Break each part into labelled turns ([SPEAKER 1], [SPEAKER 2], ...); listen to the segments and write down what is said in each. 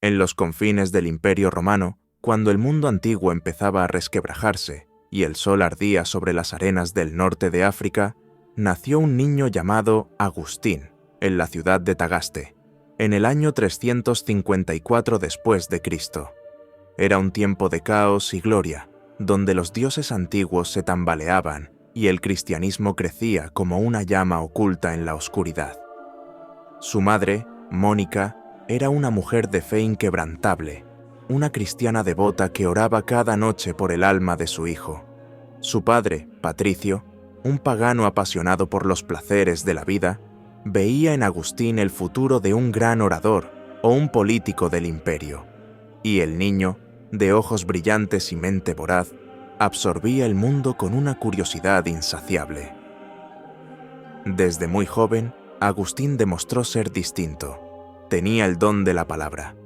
[SPEAKER 1] En los confines del Imperio Romano, cuando el mundo antiguo empezaba a resquebrajarse y el sol ardía sobre las arenas del norte de África, nació un niño llamado Agustín, en la ciudad de Tagaste, en el año 354 después de Cristo. Era un tiempo de caos y gloria, donde los dioses antiguos se tambaleaban y el cristianismo crecía como una llama oculta en la oscuridad. Su madre, Mónica, era una mujer de fe inquebrantable, una cristiana devota que oraba cada noche por el alma de su hijo. Su padre, Patricio, un pagano apasionado por los placeres de la vida, veía en Agustín el futuro de un gran orador o un político del imperio, y el niño, de ojos brillantes y mente voraz, absorbía el mundo con una curiosidad insaciable. Desde muy joven, Agustín demostró ser distinto. Tenía el don de la palabra.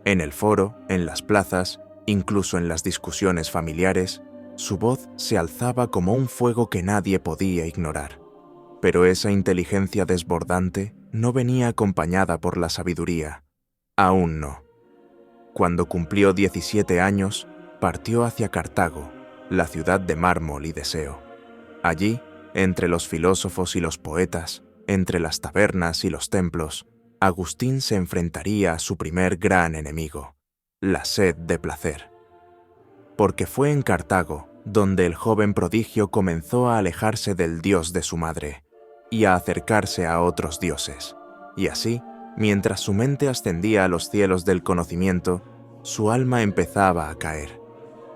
[SPEAKER 1] En el foro, en las plazas, incluso en las discusiones familiares, su voz se alzaba como un fuego que nadie podía ignorar. Pero esa inteligencia desbordante no venía acompañada por la sabiduría. Aún no. Cuando cumplió 17 años, partió hacia Cartago, la ciudad de mármol y deseo. Allí, entre los filósofos y los poetas, entre las tabernas y los templos, Agustín se enfrentaría a su primer gran enemigo, la sed de placer. Porque fue en Cartago donde el joven prodigio comenzó a alejarse del dios de su madre y a acercarse a otros dioses. Y así, mientras su mente ascendía a los cielos del conocimiento, su alma empezaba a caer.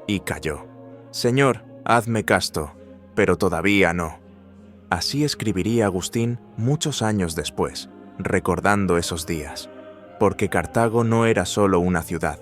[SPEAKER 1] Y cayó. «Señor, hazme casto, pero todavía no». Así escribiría Agustín muchos años después, recordando esos días, porque Cartago no era solo una ciudad,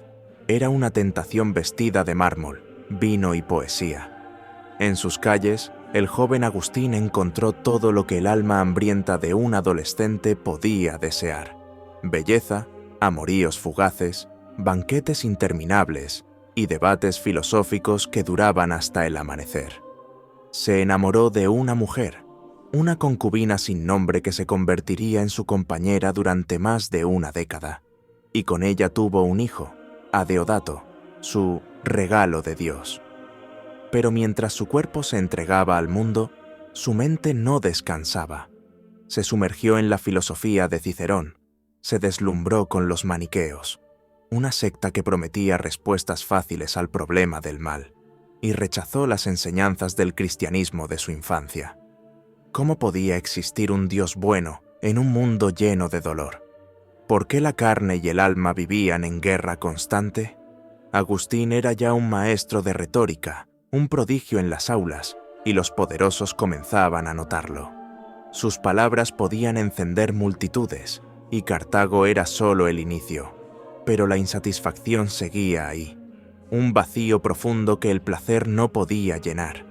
[SPEAKER 1] era una tentación vestida de mármol, vino y poesía. En sus calles, el joven Agustín encontró todo lo que el alma hambrienta de un adolescente podía desear: belleza, amoríos fugaces, banquetes interminables y debates filosóficos que duraban hasta el amanecer. Se enamoró de una mujer, una concubina sin nombre que se convertiría en su compañera durante más de una década, y con ella tuvo un hijo, a Deodato, su regalo de Dios. Pero mientras su cuerpo se entregaba al mundo, su mente no descansaba. Se sumergió en la filosofía de Cicerón, se deslumbró con los maniqueos, una secta que prometía respuestas fáciles al problema del mal, y rechazó las enseñanzas del cristianismo de su infancia. ¿Cómo podía existir un Dios bueno en un mundo lleno de dolor? ¿Por qué la carne y el alma vivían en guerra constante? Agustín era ya un maestro de retórica, un prodigio en las aulas, y los poderosos comenzaban a notarlo. Sus palabras podían encender multitudes, y Cartago era solo el inicio. Pero la insatisfacción seguía ahí, un vacío profundo que el placer no podía llenar.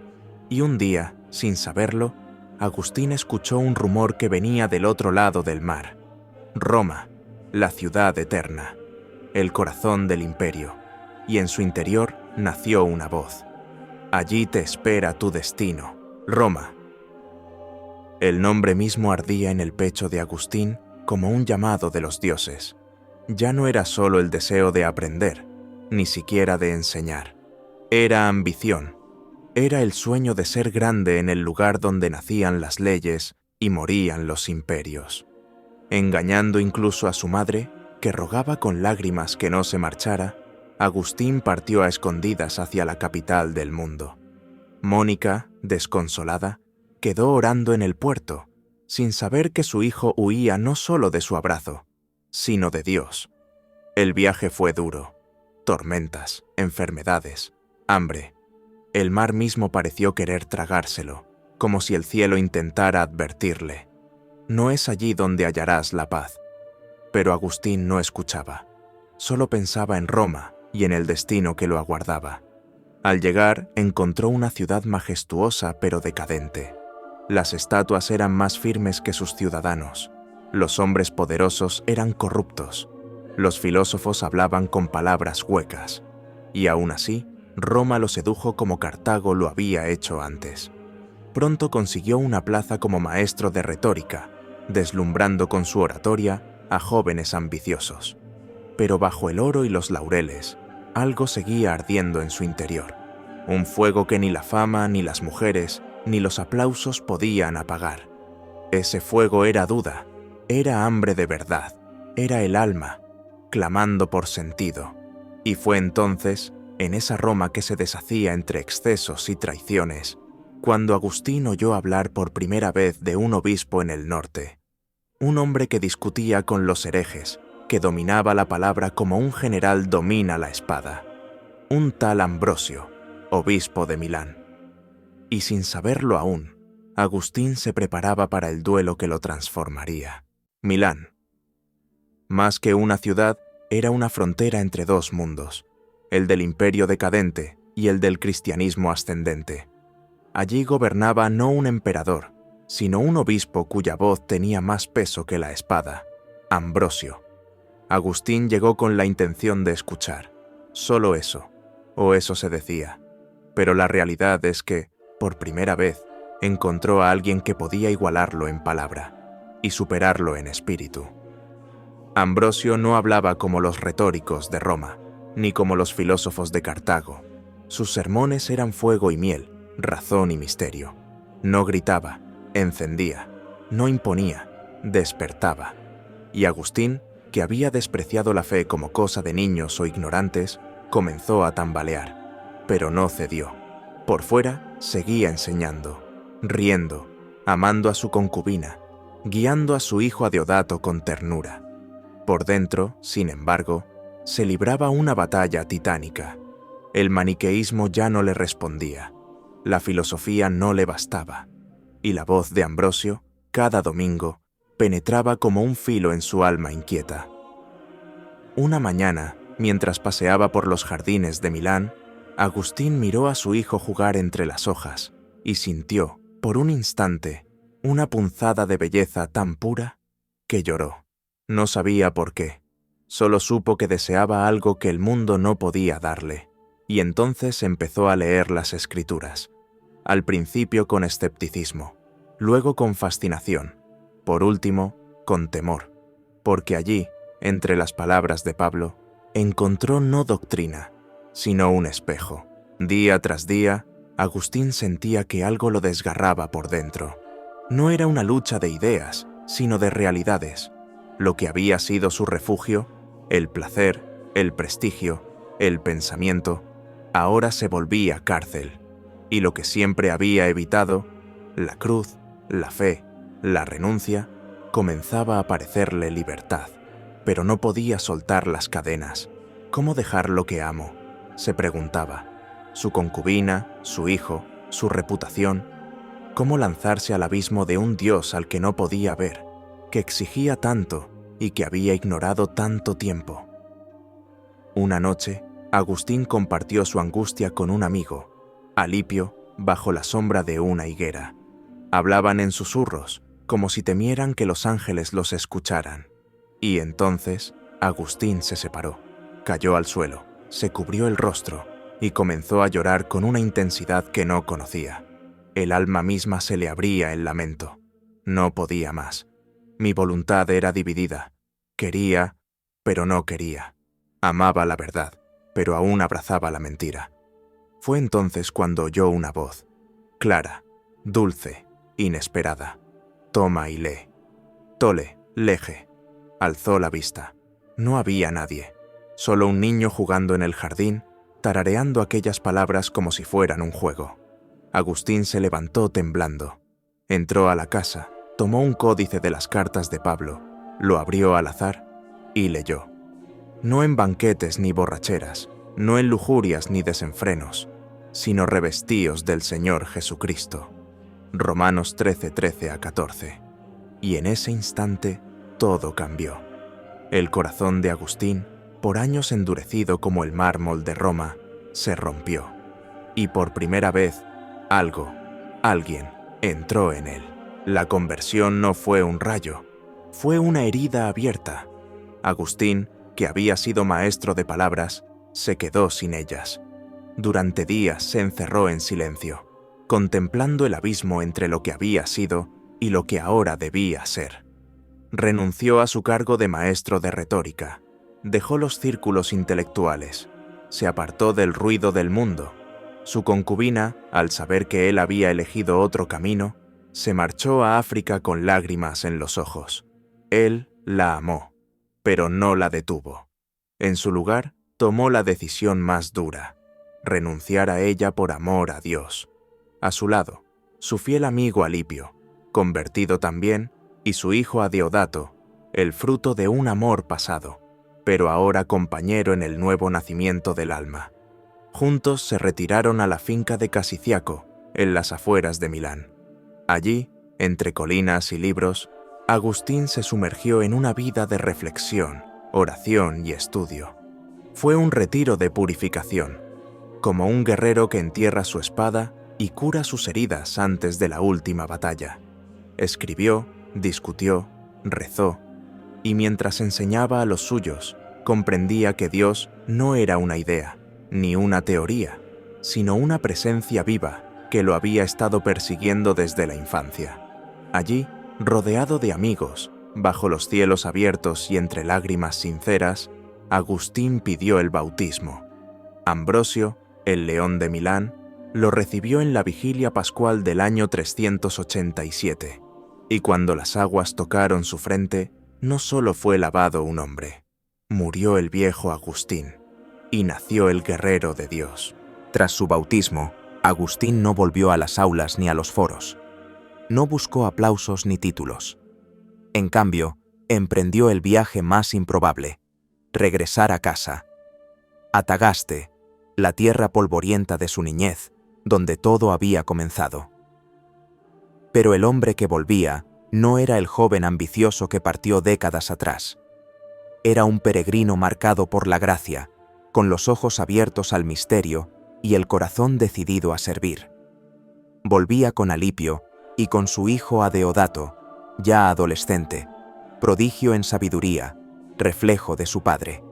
[SPEAKER 1] Y un día, sin saberlo, Agustín escuchó un rumor que venía del otro lado del mar. Roma, la ciudad eterna, el corazón del imperio, y en su interior nació una voz. Allí te espera tu destino, Roma. El nombre mismo ardía en el pecho de Agustín como un llamado de los dioses. Ya no era solo el deseo de aprender, ni siquiera de enseñar. Era ambición. Era el sueño de ser grande en el lugar donde nacían las leyes y morían los imperios. Engañando incluso a su madre, que rogaba con lágrimas que no se marchara, Agustín partió a escondidas hacia la capital del mundo. Mónica, desconsolada, quedó orando en el puerto, sin saber que su hijo huía no solo de su abrazo, sino de Dios. El viaje fue duro. Tormentas, enfermedades, hambre. El mar mismo pareció querer tragárselo, como si el cielo intentara advertirle: no es allí donde hallarás la paz. Pero Agustín no escuchaba. Solo pensaba en Roma y en el destino que lo aguardaba. Al llegar, encontró una ciudad majestuosa pero decadente. Las estatuas eran más firmes que sus ciudadanos. Los hombres poderosos eran corruptos. Los filósofos hablaban con palabras huecas. Y aún así, Roma lo sedujo como Cartago lo había hecho antes. Pronto consiguió una plaza como maestro de retórica, deslumbrando con su oratoria a jóvenes ambiciosos. pero bajo el oro y los laureles, algo seguía ardiendo en su interior. Un fuego que ni la fama, ni las mujeres, ni los aplausos podían apagar. Ese fuego era duda, era hambre de verdad, era el alma, clamando por sentido. Y fue entonces, en esa Roma que se deshacía entre excesos y traiciones, cuando Agustín oyó hablar por primera vez de un obispo en el norte. Un hombre que discutía con los herejes, que dominaba la palabra como un general domina la espada. Un tal Ambrosio, obispo de Milán. Y sin saberlo aún, Agustín se preparaba para el duelo que lo transformaría. Milán. Más que una ciudad, era una frontera entre dos mundos, el del imperio decadente y el del cristianismo ascendente. Allí gobernaba no un emperador, sino un obispo cuya voz tenía más peso que la espada, Ambrosio. Agustín llegó con la intención de escuchar, solo eso, o eso se decía, pero la realidad es que, por primera vez, encontró a alguien que podía igualarlo en palabra y superarlo en espíritu. Ambrosio no hablaba como los retóricos de Roma, ni como los filósofos de Cartago. Sus sermones eran fuego y miel, razón y misterio. No gritaba, encendía, no imponía, despertaba. Y Agustín, que había despreciado la fe como cosa de niños o ignorantes, comenzó a tambalear, pero no cedió. Por fuera, seguía enseñando, riendo, amando a su concubina, guiando a su hijo Adeodato con ternura. Por dentro, sin embargo, se libraba una batalla titánica. El maniqueísmo ya no le respondía, la filosofía no le bastaba, y la voz de Ambrosio, cada domingo, penetraba como un filo en su alma inquieta. Una mañana, mientras paseaba por los jardines de Milán, Agustín miró a su hijo jugar entre las hojas y sintió, por un instante, una punzada de belleza tan pura que lloró. No sabía por qué, solo supo que deseaba algo que el mundo no podía darle, y entonces empezó a leer las Escrituras, al principio con escepticismo, luego con fascinación, por último, con temor, porque allí, entre las palabras de Pablo, encontró no doctrina, sino un espejo. Día tras día, Agustín sentía que algo lo desgarraba por dentro. No era una lucha de ideas, sino de realidades. Lo que había sido su refugio, el placer, el prestigio, el pensamiento, ahora se volvía cárcel. Y lo que siempre había evitado, la cruz, la fe, la renuncia, comenzaba a parecerle libertad. Pero no podía soltar las cadenas. ¿Cómo dejar lo que amo?, se preguntaba. Su concubina, su hijo, su reputación. ¿Cómo lanzarse al abismo de un Dios al que no podía ver, que exigía tanto y que había ignorado tanto tiempo? Una noche, Agustín compartió su angustia con un amigo, Alipio, bajo la sombra de una higuera. Hablaban en susurros, como si temieran que los ángeles los escucharan. Y entonces, Agustín se separó, cayó al suelo, se cubrió el rostro y comenzó a llorar con una intensidad que no conocía. El alma misma se le abría en lamento. No podía más. Mi voluntad era dividida. Quería, pero no quería. Amaba la verdad, pero aún abrazaba la mentira. Fue entonces cuando oyó una voz, clara, dulce, inesperada. Toma y lee. Tole, lege. Alzó la vista. No había nadie. Solo un niño jugando en el jardín, tarareando aquellas palabras como si fueran un juego. Agustín se levantó temblando. Entró a la casa, tomó un códice de las cartas de Pablo, lo abrió al azar y leyó. No en banquetes ni borracheras, no en lujurias ni desenfrenos, sino revestíos del Señor Jesucristo. Romanos 13:13-14. Y en ese instante todo cambió. El corazón de Agustín, por años endurecido como el mármol de Roma, se rompió. Y por primera vez, alguien, entró en él. La conversión no fue un rayo, fue una herida abierta. Agustín, que había sido maestro de palabras, se quedó sin ellas. Durante días se encerró en silencio, contemplando el abismo entre lo que había sido y lo que ahora debía ser. Renunció a su cargo de maestro de retórica. dejó los círculos intelectuales, se apartó del ruido del mundo. Su concubina, al saber que él había elegido otro camino, se marchó a África con lágrimas en los ojos. Él la amó, pero no la detuvo. En su lugar, tomó la decisión más dura: renunciar a ella por amor a Dios. A su lado, su fiel amigo Alipio, convertido también, y su hijo Adeodato, el fruto de un amor pasado, pero ahora compañero en el nuevo nacimiento del alma. Juntos se retiraron a la finca de Casiciaco, en las afueras de Milán. Allí, entre colinas y libros, Agustín se sumergió en una vida de reflexión, oración y estudio. Fue un retiro de purificación, como un guerrero que entierra su espada y cura sus heridas antes de la última batalla. Escribió, discutió, rezó, y mientras enseñaba a los suyos, comprendía que Dios no era una idea, ni una teoría, sino una presencia viva que lo había estado persiguiendo desde la infancia. Allí, rodeado de amigos, bajo los cielos abiertos y entre lágrimas sinceras, Agustín pidió el bautismo. Ambrosio, el león de Milán, lo recibió en la vigilia pascual del año 387, y cuando las aguas tocaron su frente, no solo fue lavado un hombre, murió el viejo Agustín, y nació el guerrero de Dios.
[SPEAKER 2] Tras su bautismo, Agustín no volvió a las aulas ni a los foros. No buscó aplausos ni títulos. En cambio, emprendió el viaje más improbable: regresar a casa. A Tagaste, la tierra polvorienta de su niñez, donde todo había comenzado. Pero el hombre que volvía no era el joven ambicioso que partió décadas atrás. Era un peregrino marcado por la gracia, con los ojos abiertos al misterio y el corazón decidido a servir. Volvía con Alipio y con su hijo Adeodato, ya adolescente, prodigio en sabiduría, reflejo de su padre.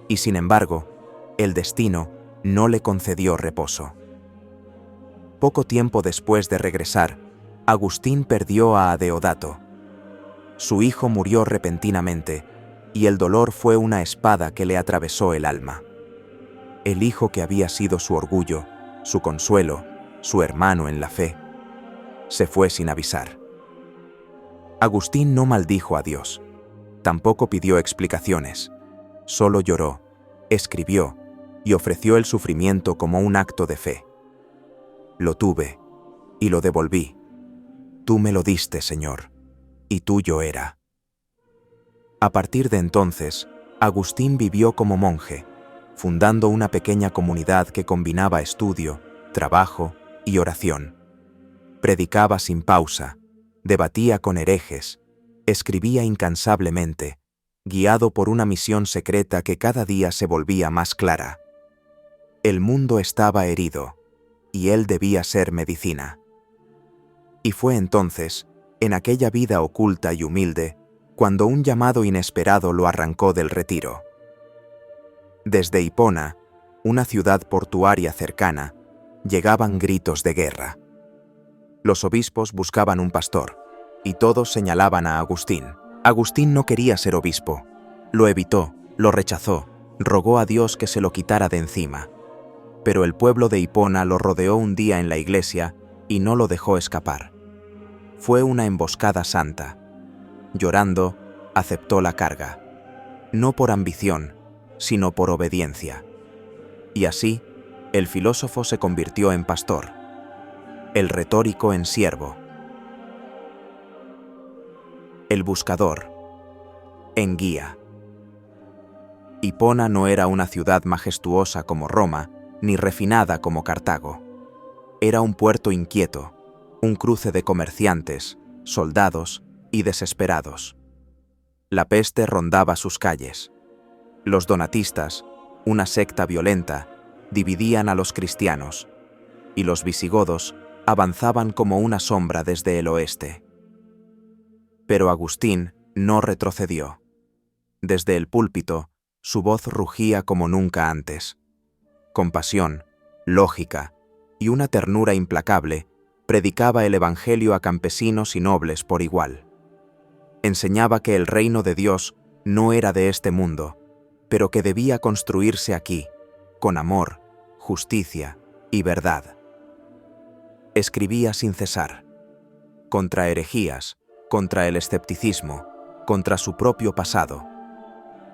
[SPEAKER 2] Y sin embargo, el destino no le concedió reposo. Poco tiempo después de regresar, Agustín perdió a Adeodato. Su hijo murió repentinamente, y el dolor fue una espada que le atravesó el alma. El hijo que había sido su orgullo, su consuelo, su hermano en la fe, se fue sin avisar. Agustín no maldijo a Dios, tampoco pidió explicaciones, solo lloró, escribió y ofreció el sufrimiento como un acto de fe. Lo tuve y lo devolví. Tú me lo diste, Señor, y tuyo era. A partir de entonces, Agustín vivió como monje, fundando una pequeña comunidad que combinaba estudio, trabajo y oración. Predicaba sin pausa, debatía con herejes, escribía incansablemente, guiado por una misión secreta que cada día se volvía más clara. El mundo estaba herido, y él debía ser medicina. Y fue entonces, en aquella vida oculta y humilde, cuando un llamado inesperado lo arrancó del retiro. Desde Hipona, una ciudad portuaria cercana, llegaban gritos de guerra. Los obispos buscaban un pastor, y todos señalaban a Agustín. Agustín no quería ser obispo. Lo evitó, lo rechazó, rogó a Dios que se lo quitara de encima. Pero el pueblo de Hipona lo rodeó un día en la iglesia y no lo dejó escapar. Fue una emboscada santa. Llorando, aceptó la carga, no por ambición, sino por obediencia. Y así, el filósofo se convirtió en pastor, el retórico en siervo, el buscador en guía. Hipona no era una ciudad majestuosa como Roma, ni refinada como Cartago. Era un puerto inquieto, un cruce de comerciantes, soldados y desesperados. La peste rondaba sus calles. Los donatistas, una secta violenta, dividían a los cristianos, y los visigodos avanzaban como una sombra desde el oeste. Pero Agustín no retrocedió. Desde el púlpito, su voz rugía como nunca antes. Con pasión, lógica y una ternura implacable, predicaba el Evangelio a campesinos y nobles por igual. Enseñaba que el reino de Dios no era de este mundo, pero que debía construirse aquí, con amor, justicia y verdad. Escribía sin cesar, contra herejías, contra el escepticismo, contra su propio pasado.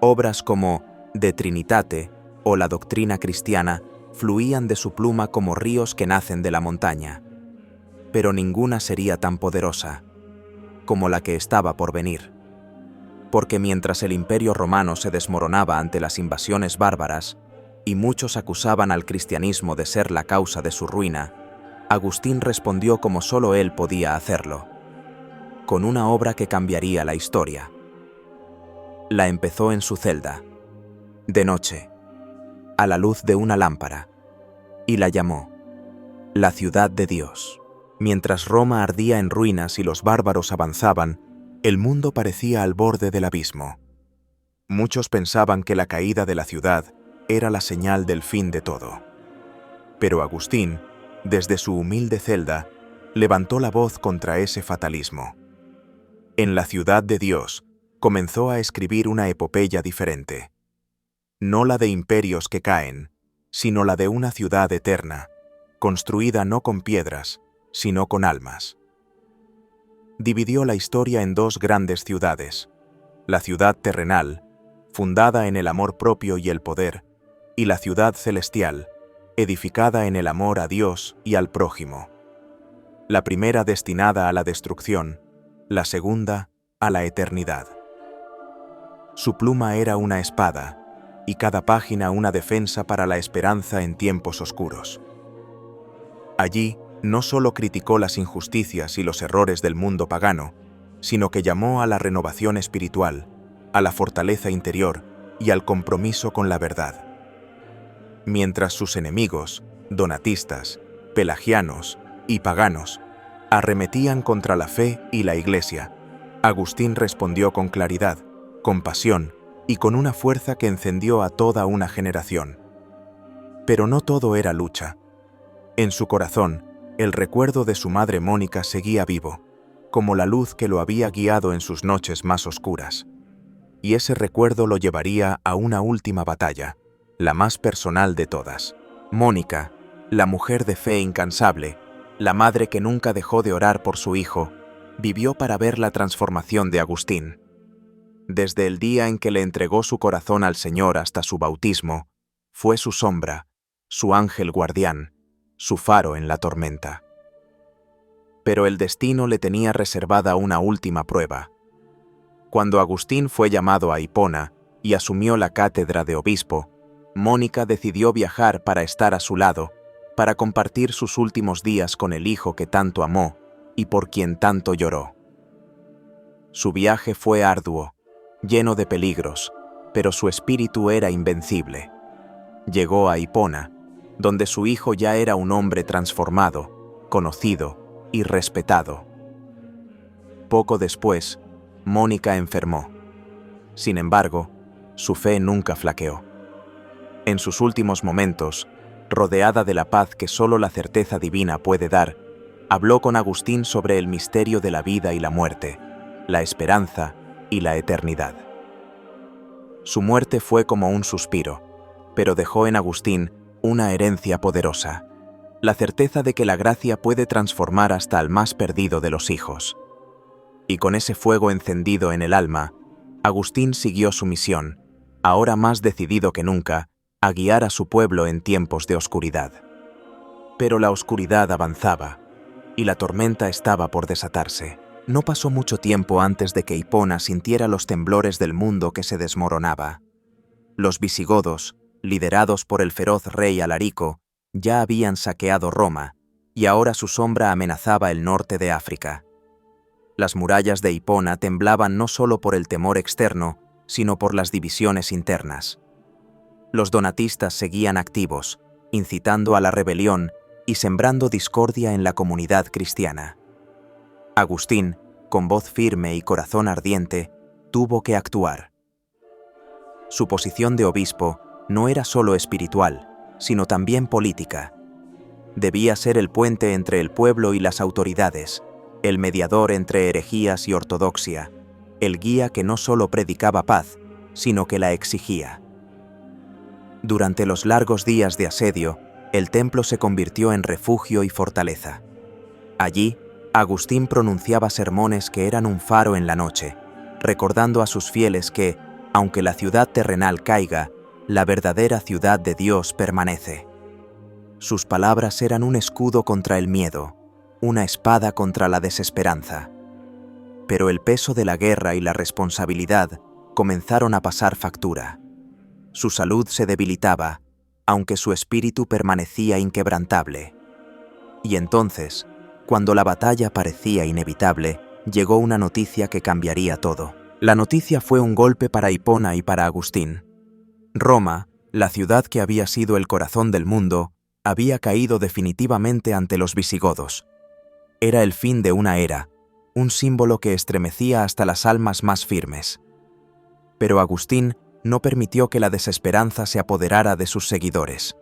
[SPEAKER 2] Obras como De Trinitate o La doctrina cristiana fluían de su pluma como ríos que nacen de la montaña, pero ninguna sería tan poderosa como la que estaba por venir. Porque mientras el Imperio romano se desmoronaba ante las invasiones bárbaras, y muchos acusaban al cristianismo de ser la causa de su ruina, Agustín respondió como solo él podía hacerlo, con una obra que cambiaría la historia. La empezó en su celda, de noche, a la luz de una lámpara, y la llamó La ciudad de Dios. Mientras Roma ardía en ruinas y los bárbaros avanzaban, el mundo parecía al borde del abismo. Muchos pensaban que la caída de la ciudad era la señal del fin de todo. Pero Agustín, desde su humilde celda, levantó la voz contra ese fatalismo. En la ciudad de Dios comenzó a escribir una epopeya diferente. No la de imperios que caen, sino la de una ciudad eterna, construida no con piedras, sino con almas. Dividió la historia en dos grandes ciudades: la ciudad terrenal, fundada en el amor propio y el poder, y la ciudad celestial, edificada en el amor a Dios y al prójimo. La primera destinada a la destrucción, la segunda a la eternidad. Su pluma era una espada, y cada página una defensa para la esperanza en tiempos oscuros. Allí no solo criticó las injusticias y los errores del mundo pagano, sino que llamó a la renovación espiritual, a la fortaleza interior y al compromiso con la verdad. Mientras sus enemigos, donatistas, pelagianos y paganos, arremetían contra la fe y la Iglesia, Agustín respondió con claridad, con pasión y con una fuerza que encendió a toda una generación. Pero no todo era lucha. En su corazón, el recuerdo de su madre Mónica seguía vivo, como la luz que lo había guiado en sus noches más oscuras. Y ese recuerdo lo llevaría a una última batalla, la más personal de todas. Mónica, la mujer de fe incansable, la madre que nunca dejó de orar por su hijo, vivió para ver la transformación de Agustín. Desde el día en que le entregó su corazón al Señor hasta su bautismo, fue su sombra, su ángel guardián, su faro en la tormenta. Pero el destino le tenía reservada una última prueba. Cuando Agustín fue llamado a Hipona y asumió la cátedra de obispo, Mónica decidió viajar para estar a su lado, para compartir sus últimos días con el hijo que tanto amó y por quien tanto lloró. Su viaje fue arduo, lleno de peligros, pero su espíritu era invencible. Llegó a Hipona, donde su hijo ya era un hombre transformado, conocido y respetado. Poco después, Mónica enfermó. Sin embargo, su fe nunca flaqueó. En sus últimos momentos, rodeada de la paz que solo la certeza divina puede dar, habló con Agustín sobre el misterio de la vida y la muerte, la esperanza y la eternidad. Su muerte fue como un suspiro, pero dejó en Agustín una herencia poderosa, la certeza de que la gracia puede transformar hasta al más perdido de los hijos. Y con ese fuego encendido en el alma, Agustín siguió su misión, ahora más decidido que nunca, a guiar a su pueblo en tiempos de oscuridad. Pero la oscuridad avanzaba, y la tormenta estaba por desatarse. No pasó mucho tiempo antes de que Hipona sintiera los temblores del mundo que se desmoronaba. Los visigodos, liderados por el feroz rey Alarico, ya habían saqueado Roma, y ahora su sombra amenazaba el norte de África. Las murallas de Hipona temblaban no solo por el temor externo, sino por las divisiones internas. Los donatistas seguían activos, incitando a la rebelión y sembrando discordia en la comunidad cristiana. Agustín, con voz firme y corazón ardiente, tuvo que actuar. Su posición de obispo no era solo espiritual, sino también política. Debía ser el puente entre el pueblo y las autoridades, el mediador entre herejías y ortodoxia, el guía que no solo predicaba paz, sino que la exigía. Durante los largos días de asedio, el templo se convirtió en refugio y fortaleza. Allí, Agustín pronunciaba sermones que eran un faro en la noche, recordando a sus fieles que, aunque la ciudad terrenal caiga, la verdadera ciudad de Dios permanece. Sus palabras eran un escudo contra el miedo, una espada contra la desesperanza. Pero el peso de la guerra y la responsabilidad comenzaron a pasar factura. Su salud se debilitaba, aunque su espíritu permanecía inquebrantable. Y entonces, cuando la batalla parecía inevitable, llegó una noticia que cambiaría todo. La noticia fue un golpe para Hipona y para Agustín. Roma, la ciudad que había sido el corazón del mundo, había caído definitivamente ante los visigodos. Era el fin de una era, un símbolo que estremecía hasta las almas más firmes. Pero Agustín no permitió que la desesperanza se apoderara de sus seguidores.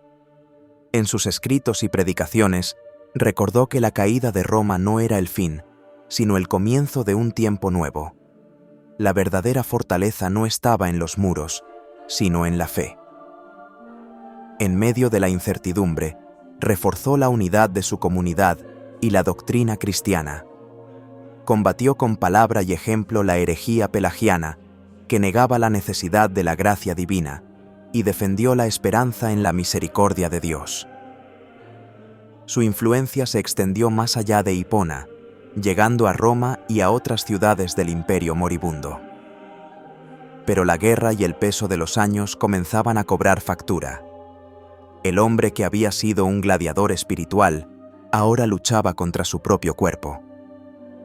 [SPEAKER 2] En sus escritos y predicaciones, recordó que la caída de Roma no era el fin, sino el comienzo de un tiempo nuevo. La verdadera fortaleza no estaba en los muros, sino en la fe. En medio de la incertidumbre, reforzó la unidad de su comunidad y la doctrina cristiana. Combatió con palabra y ejemplo la herejía pelagiana, que negaba la necesidad de la gracia divina, y defendió la esperanza en la misericordia de Dios. Su influencia se extendió más allá de Hipona, llegando a Roma y a otras ciudades del imperio moribundo. Pero la guerra y el peso de los años comenzaban a cobrar factura. El hombre que había sido un gladiador espiritual, ahora luchaba contra su propio cuerpo.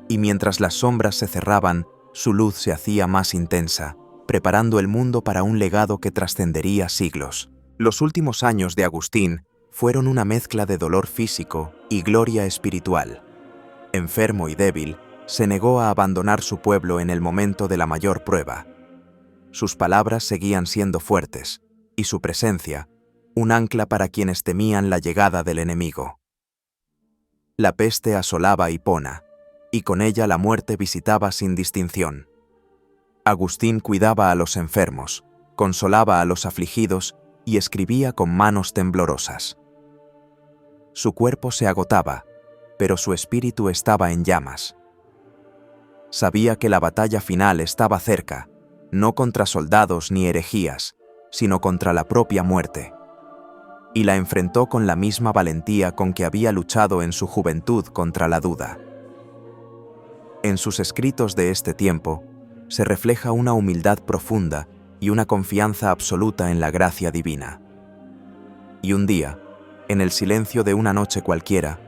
[SPEAKER 2] Y mientras las sombras se cerraban, su luz se hacía más intensa, preparando el mundo para un legado que trascendería siglos. Los últimos años de Agustín fueron una mezcla de dolor físico y gloria espiritual. Enfermo y débil, se negó a abandonar su pueblo en el momento de la mayor prueba. Sus palabras seguían siendo fuertes, y su presencia, un ancla para quienes temían la llegada del enemigo. La peste asolaba Hipona, y con ella la muerte visitaba sin distinción. Agustín cuidaba a los enfermos, consolaba a los afligidos y escribía con manos temblorosas. Su cuerpo se agotaba, pero su espíritu estaba en llamas. Sabía que la batalla final estaba cerca, no contra soldados ni herejías, sino contra la propia muerte. Y la enfrentó con la misma valentía con que había luchado en su juventud contra la duda. En sus escritos de este tiempo, se refleja una humildad profunda y una confianza absoluta en la gracia divina. Y un día, en el silencio de una noche cualquiera,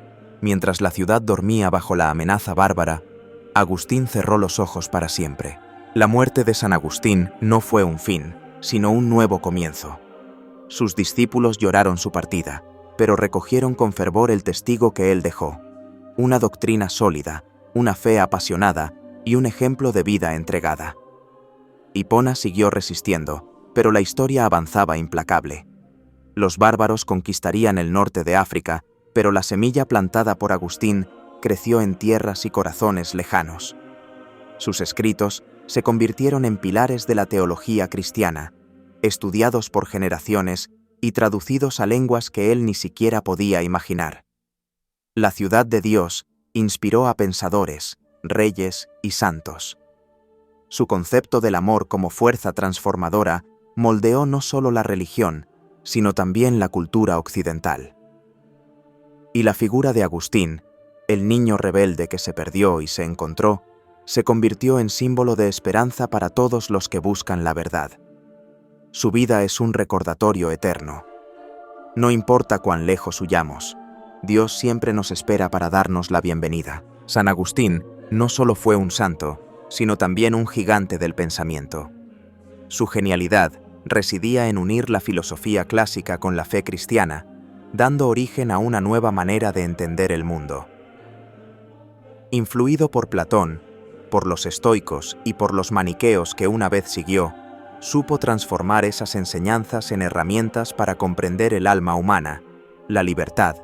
[SPEAKER 2] mientras la ciudad dormía bajo la amenaza bárbara, Agustín cerró los ojos para siempre. La muerte de San Agustín no fue un fin, sino un nuevo comienzo. Sus discípulos lloraron su partida, pero recogieron con fervor el testigo que él dejó: una doctrina sólida, una fe apasionada y un ejemplo de vida entregada. Hipona siguió resistiendo, pero la historia avanzaba implacable. Los bárbaros conquistarían el norte de África, pero la semilla plantada por Agustín creció en tierras y corazones lejanos. Sus escritos se convirtieron en pilares de la teología cristiana, estudiados por generaciones y traducidos a lenguas que él ni siquiera podía imaginar. La ciudad de Dios inspiró a pensadores, reyes y santos. Su concepto del amor como fuerza transformadora moldeó no solo la religión, sino también la cultura occidental. Y la figura de Agustín, el niño rebelde que se perdió y se encontró, se convirtió en símbolo de esperanza para todos los que buscan la verdad. Su vida es un recordatorio eterno. No importa cuán lejos huyamos, Dios siempre nos espera para darnos la bienvenida. San Agustín no solo fue un santo, sino también un gigante del pensamiento. Su genialidad residía en unir la filosofía clásica con la fe cristiana, dando origen a una nueva manera de entender el mundo. Influido por Platón, por los estoicos y por los maniqueos que una vez siguió, supo transformar esas enseñanzas en herramientas para comprender el alma humana, la libertad,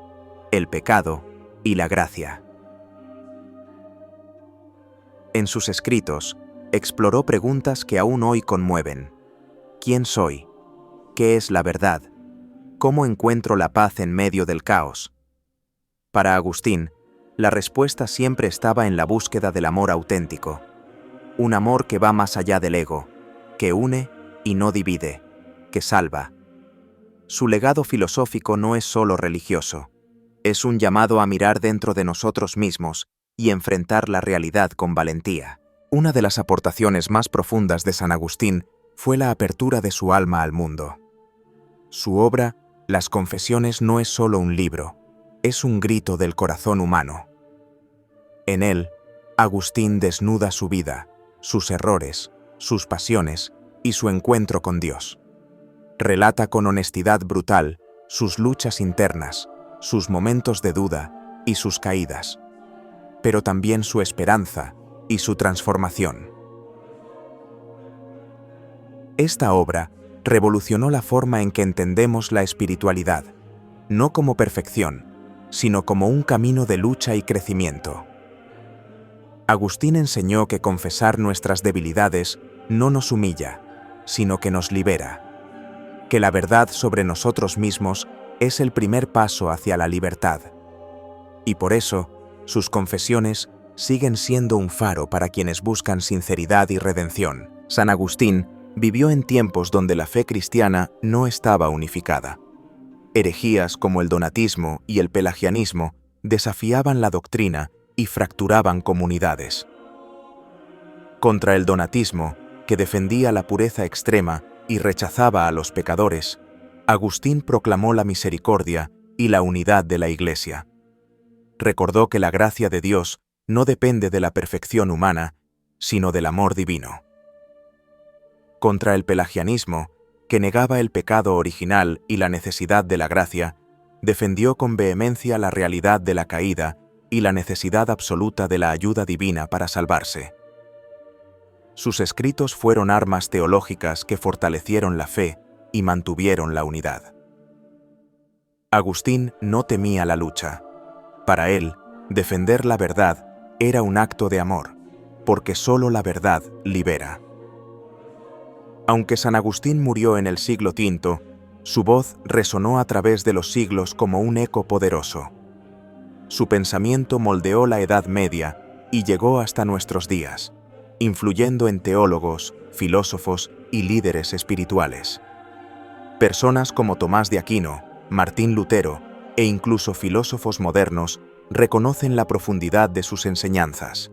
[SPEAKER 2] el pecado y la gracia. En sus escritos, exploró preguntas que aún hoy conmueven. ¿Quién soy? ¿Qué es la verdad? ¿Cómo encuentro la paz en medio del caos? Para Agustín, la respuesta siempre estaba en la búsqueda del amor auténtico. Un amor que va más allá del ego, que une y no divide, que salva. Su legado filosófico no es solo religioso, es un llamado a mirar dentro de nosotros mismos y enfrentar la realidad con valentía. Una de las aportaciones más profundas de San Agustín fue la apertura de su alma al mundo. Su obra, Las Confesiones, no es solo un libro, es un grito del corazón humano. En él, Agustín desnuda su vida, sus errores, sus pasiones y su encuentro con Dios. Relata con honestidad brutal sus luchas internas, sus momentos de duda y sus caídas, pero también su esperanza y su transformación. Esta obra revolucionó la forma en que entendemos la espiritualidad, no como perfección, sino como un camino de lucha y crecimiento. Agustín enseñó que confesar nuestras debilidades no nos humilla, sino que nos libera, que la verdad sobre nosotros mismos es el primer paso hacia la libertad. Y por eso, sus confesiones siguen siendo un faro para quienes buscan sinceridad y redención. San Agustín vivió en tiempos donde la fe cristiana no estaba unificada. Herejías como el donatismo y el pelagianismo desafiaban la doctrina y fracturaban comunidades. Contra el donatismo, que defendía la pureza extrema y rechazaba a los pecadores, Agustín proclamó la misericordia y la unidad de la Iglesia. Recordó que la gracia de Dios no depende de la perfección humana, sino del amor divino. Contra el pelagianismo, que negaba el pecado original y la necesidad de la gracia, defendió con vehemencia la realidad de la caída y la necesidad absoluta de la ayuda divina para salvarse. Sus escritos fueron armas teológicas que fortalecieron la fe y mantuvieron la unidad. Agustín no temía la lucha. Para él, defender la verdad era un acto de amor, porque solo la verdad libera. Aunque San Agustín murió en el siglo V, su voz resonó a través de los siglos como un eco poderoso. Su pensamiento moldeó la Edad Media y llegó hasta nuestros días, influyendo en teólogos, filósofos y líderes espirituales. Personas como Tomás de Aquino, Martín Lutero e incluso filósofos modernos reconocen la profundidad de sus enseñanzas.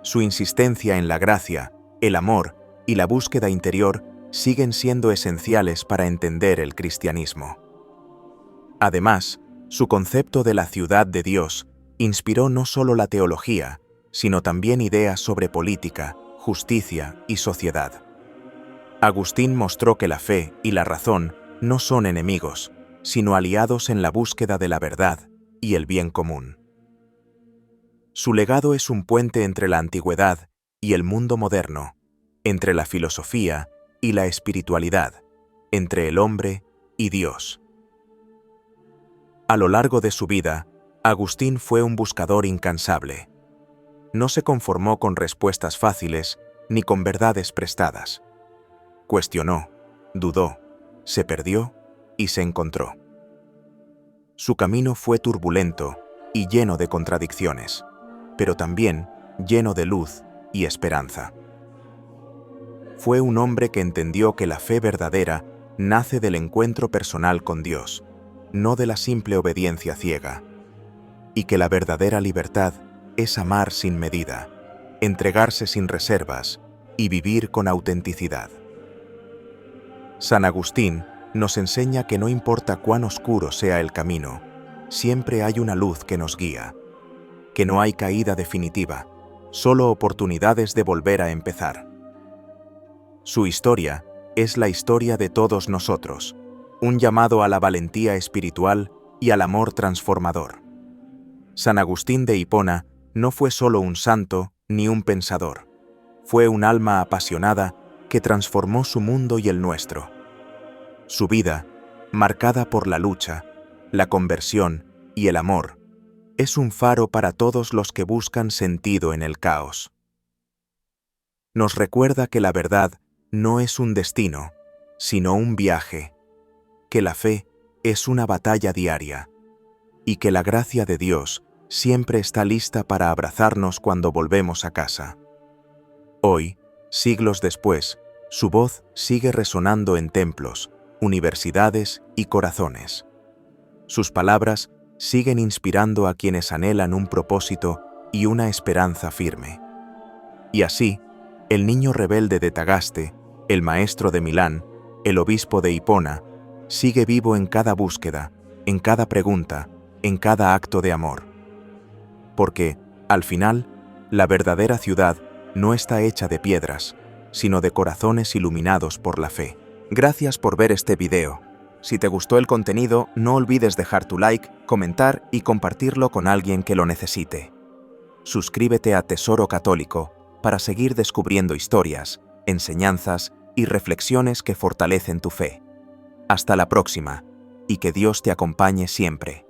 [SPEAKER 2] Su insistencia en la gracia, el amor y la búsqueda interior siguen siendo esenciales para entender el cristianismo. Además, su concepto de la ciudad de Dios inspiró no solo la teología, sino también ideas sobre política, justicia y sociedad. Agustín mostró que la fe y la razón no son enemigos, sino aliados en la búsqueda de la verdad y el bien común. Su legado es un puente entre la antigüedad y el mundo moderno, entre la filosofía y la espiritualidad, entre el hombre y Dios. A lo largo de su vida, Agustín fue un buscador incansable. No se conformó con respuestas fáciles ni con verdades prestadas. Cuestionó, dudó, se perdió y se encontró. Su camino fue turbulento y lleno de contradicciones, pero también lleno de luz y esperanza. Fue un hombre que entendió que la fe verdadera nace del encuentro personal con Dios, no de la simple obediencia ciega, y que la verdadera libertad es amar sin medida, entregarse sin reservas y vivir con autenticidad. San Agustín nos enseña que no importa cuán oscuro sea el camino, siempre hay una luz que nos guía, que no hay caída definitiva, solo oportunidades de volver a empezar. Su historia es la historia de todos nosotros, un llamado a la valentía espiritual y al amor transformador. San Agustín de Hipona no fue solo un santo ni un pensador, fue un alma apasionada que transformó su mundo y el nuestro. Su vida, marcada por la lucha, la conversión y el amor, es un faro para todos los que buscan sentido en el caos. Nos recuerda que la verdad no es un destino, sino un viaje, que la fe es una batalla diaria, y que la gracia de Dios siempre está lista para abrazarnos cuando volvemos a casa. Hoy, siglos después, su voz sigue resonando en templos, universidades y corazones. Sus palabras siguen inspirando a quienes anhelan un propósito y una esperanza firme. Y así, el niño rebelde de Tagaste, el maestro de Milán, el obispo de Hipona, sigue vivo en cada búsqueda, en cada pregunta, en cada acto de amor. Porque, al final, la verdadera ciudad no está hecha de piedras, sino de corazones iluminados por la fe. Gracias por ver este video. Si te gustó el contenido, no olvides dejar tu like, comentar y compartirlo con alguien que lo necesite. Suscríbete a Tesoro Católico para seguir descubriendo historias, enseñanzas y reflexiones que fortalecen tu fe. Hasta la próxima, y que Dios te acompañe siempre.